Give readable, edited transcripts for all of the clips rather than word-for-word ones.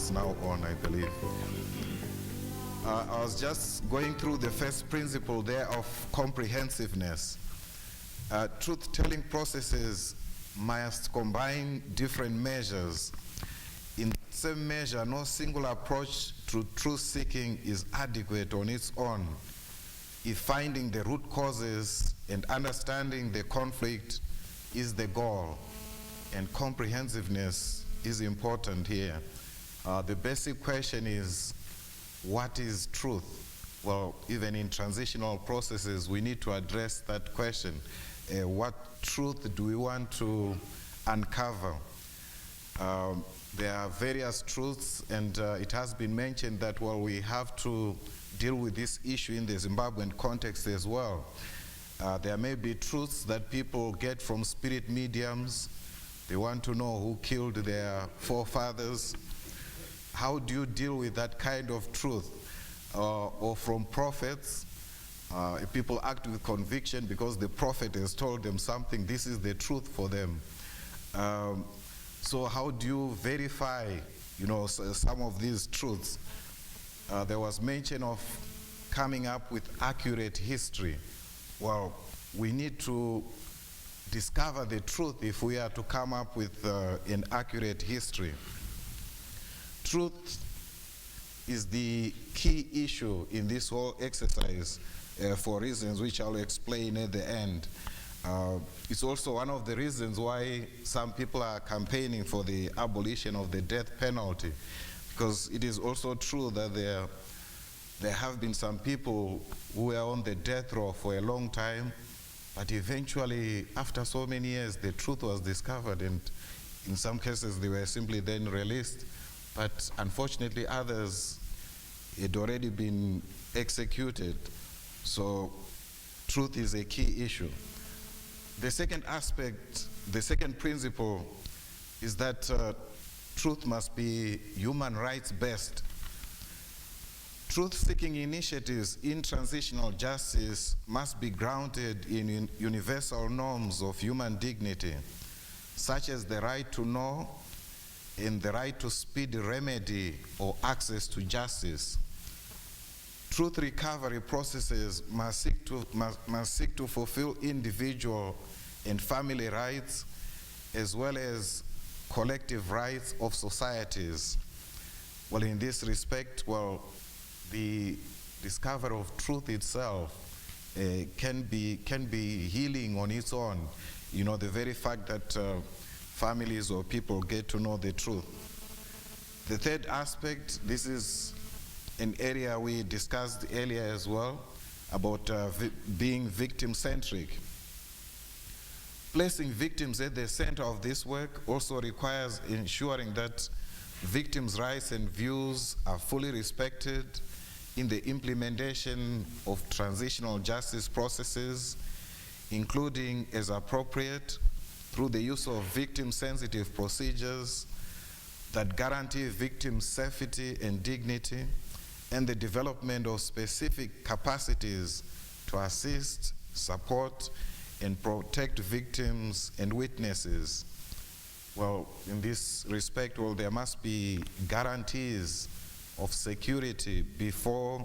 It's now on, I believe. I was just going through the first principle there of comprehensiveness. Truth-telling processes must combine different measures. In the same measure, no single approach to truth-seeking is adequate on its own if finding the root causes and understanding the conflict is the goal, and comprehensiveness is important here. The basic question is, what is truth? Well, even in transitional processes, we need to address that question. What truth do we want to uncover? There are various truths, and it has been mentioned that, well, we have to deal with this issue in the Zimbabwean context as well. There may be truths that people get from spirit mediums. They want to know who killed their forefathers. How do you deal with that kind of truth? Or from prophets. People act with conviction because the prophet has told them something. This is the truth for them. So how do you verify, some of these truths? There was mention of coming up with accurate history. Well, we need to discover the truth if we are to come up with an accurate history. Truth is the key issue in this whole exercise for reasons which I'll explain at the end. It's also one of the reasons why some people are campaigning for the abolition of the death penalty, because it is also true that there have been some people who were on the death row for a long time, but eventually, after so many years, the truth was discovered, and in some cases, they were simply then released. But unfortunately, others had already been executed. So truth is a key issue. The second aspect, the second principle, is that truth must be human rights based. Truth-seeking initiatives in transitional justice must be grounded in universal norms of human dignity, such as the right to know and the right to speedy remedy or access to justice. Truth recovery processes must seek to fulfill individual and family rights, as well as collective rights of societies. Well, in this respect, the discovery of truth itself can be healing on its own. The very fact that families or people get to know the truth. The third aspect, this is an area we discussed earlier as well, about being victim-centric. Placing victims at the center of this work also requires ensuring that victims' rights and views are fully respected in the implementation of transitional justice processes, including, as appropriate, through the use of victim-sensitive procedures that guarantee victims' safety and dignity, and the development of specific capacities to assist, support, and protect victims and witnesses. Well, in this respect, there must be guarantees of security before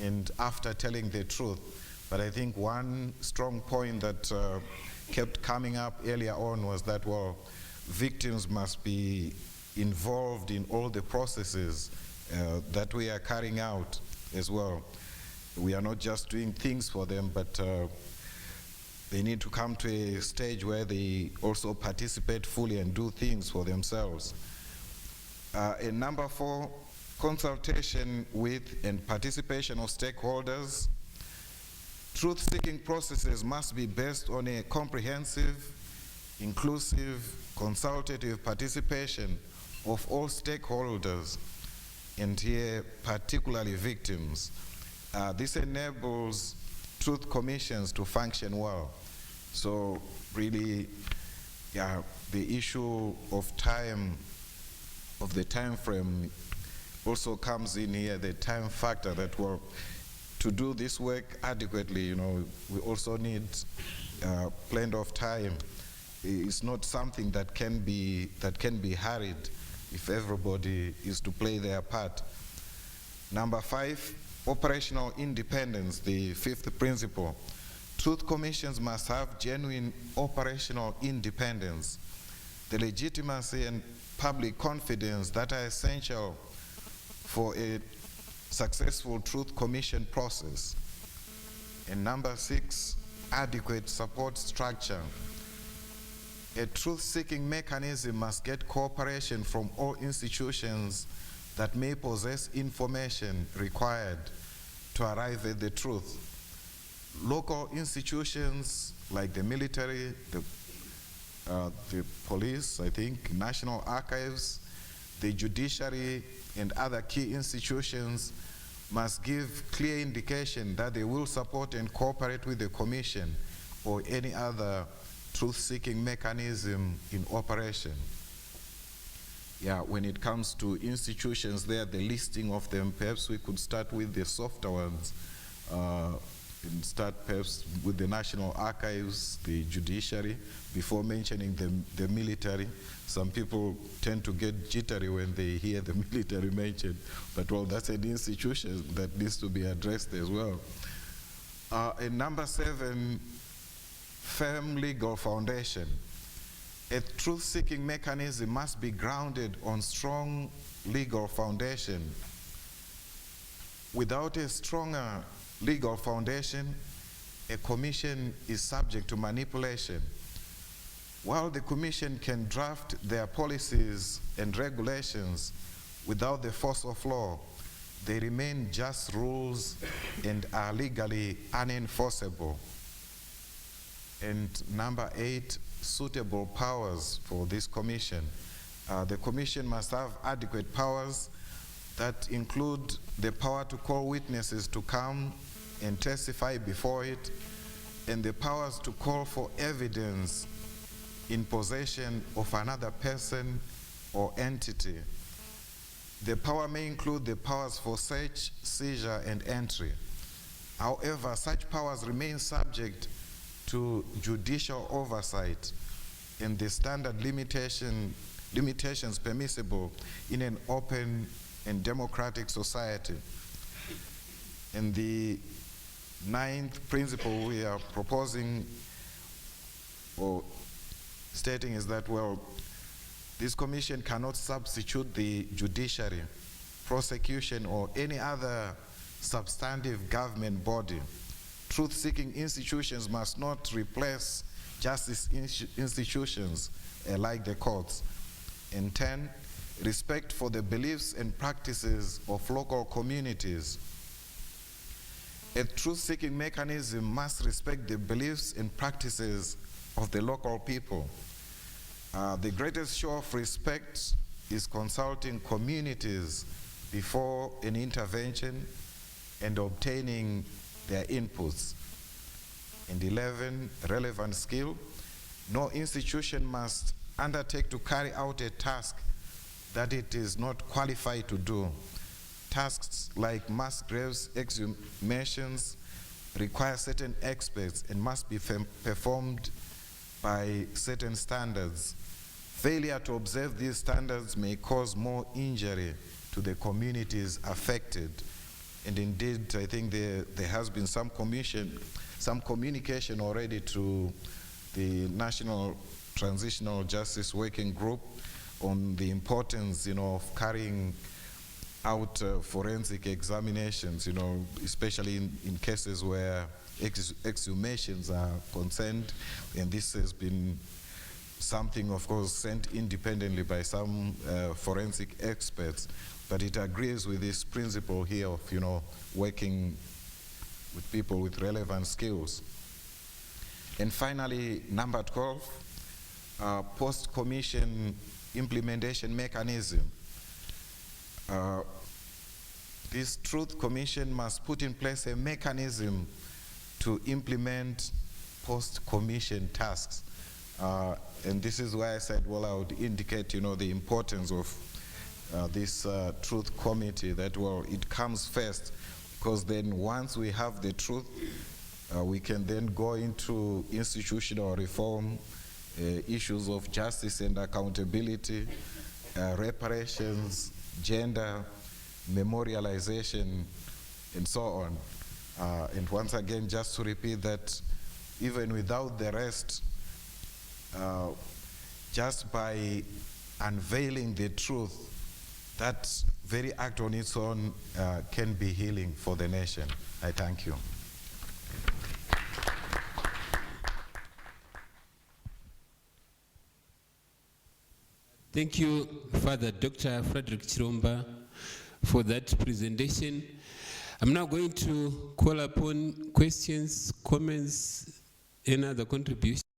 and after telling the truth. But I think one strong point that kept coming up earlier on was that, victims must be involved in all the processes that we are carrying out as well. We are not just doing things for them, but they need to come to a stage where they also participate fully and do things for themselves. And number 4, consultation with and participation of stakeholders. Truth-seeking processes must be based on a comprehensive, inclusive, consultative participation of all stakeholders, and here particularly victims. This enables truth commissions to function well. So really, the issue of time, of the time frame also comes in here, the time factor that, to do this work adequately, we also need plenty of time. It's not something that can be hurried. if everybody is to play their part. Number 5, operational independence, the 5th principle. Truth commissions must have genuine operational independence, the legitimacy and public confidence that are essential for a successful truth commission process. And number 6, adequate support structure. A truth-seeking mechanism must get cooperation from all institutions that may possess information required to arrive at the truth. Local institutions like the military, the police, I think, National Archives, the judiciary, and other key institutions must give clear indication that they will support and cooperate with the Commission or any other truth-seeking mechanism in operation. Yeah, when it comes to institutions there, the listing of them, perhaps we could start with the softer ones, and start perhaps with the National Archives, the judiciary, before mentioning the military. Some people tend to get jittery when they hear the military mentioned, but well, that's an institution that needs to be addressed as well. And number 7, firm legal foundation. A truth-seeking mechanism must be grounded on strong legal foundation. Without a stronger legal foundation, a commission is subject to manipulation. While the commission can draft their policies and regulations without the force of law, they remain just rules and are legally unenforceable. And number 8, suitable powers for this commission. The commission must have adequate powers that include the power to call witnesses to come and testify before it, and the powers to call for evidence in possession of another person or entity. The power may include the powers for search, seizure, and entry. However, such powers remain subject to judicial oversight and the standard limitations permissible in an open and democratic society. And the 9th principle we are proposing or stating is that, well, this commission cannot substitute the judiciary, prosecution, or any other substantive government body. Truth-seeking institutions must not replace justice institutions like the courts. And 10, respect for the beliefs and practices of local communities. A truth-seeking mechanism must respect the beliefs and practices of the local people. The greatest show of respect is consulting communities before an intervention and obtaining their inputs. And 11, relevant skill. No institution must undertake to carry out a task that it is not qualified to do. Tasks like mass graves, exhumations require certain experts and must be performed by certain standards. Failure to observe these standards may cause more injury to the communities affected. And indeed, I think there has been some communication already to the National Transitional Justice Working Group on the importance, of carrying out forensic examinations, especially in cases where exhumations are concerned. And this has been something, of course, sent independently by some forensic experts. But it agrees with this principle here of, working with people with relevant skills. And finally, number 12, post-commission implementation mechanism. This Truth Commission must put in place a mechanism to implement post-commission tasks. And this is why I said, well, I would indicate, the importance of this Truth Committee, that, well, it comes first, because then once we have the truth, we can then go into institutional reform, issues of justice and accountability, reparations, gender, memorialization, and so on. And once again, just to repeat that even without the rest, just by unveiling the truth, that very act on its own can be healing for the nation. I thank you. Thank you, Father Dr. Frederick Chiromba, for that presentation. I'm now going to call upon questions, comments, any other contributions.